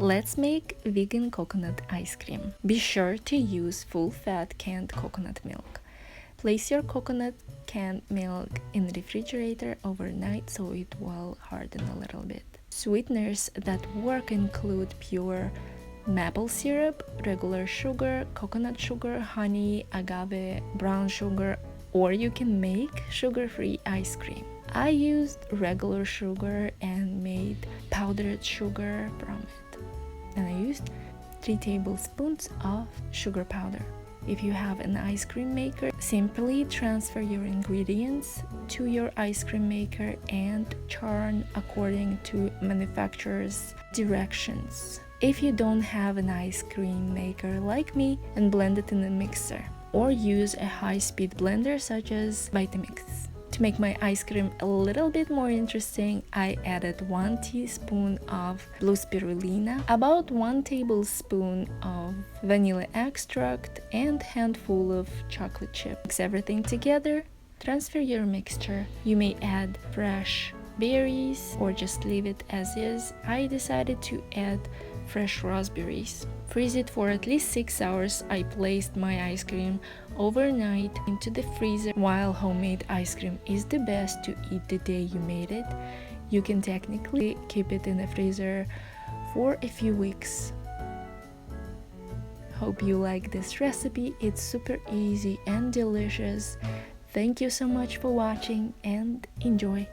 Let's make vegan coconut ice cream. Be sure to use full-fat canned coconut milk. Place your coconut canned milk in the refrigerator overnight so it will harden a little bit. Sweeteners that work include pure maple syrup, regular sugar, coconut sugar, honey, agave, brown sugar, or you can make sugar-free ice cream. I used regular sugar and made powdered sugar from it. And I used 3 tablespoons of sugar powder. If you have an ice cream maker, simply transfer your ingredients to your ice cream maker and churn according to manufacturer's directions. If you don't have an ice cream maker like me, and blend it in a mixer, or use a high-speed blender such as Vitamix. To make my ice cream a little bit more interesting, I added 1 teaspoon of blue spirulina, about 1 tablespoon of vanilla extract, and handful of chocolate chip. Mix everything together, transfer your mixture. You may add fresh berries or just leave it as is. I decided to add fresh raspberries. Freeze it for at least 6 hours. I placed my ice cream overnight into the freezer. While homemade ice cream is the best to eat the day you made it, you can technically keep it in the freezer for a few weeks. Hope you like this recipe. It's super easy and delicious. Thank you so much for watching and enjoy.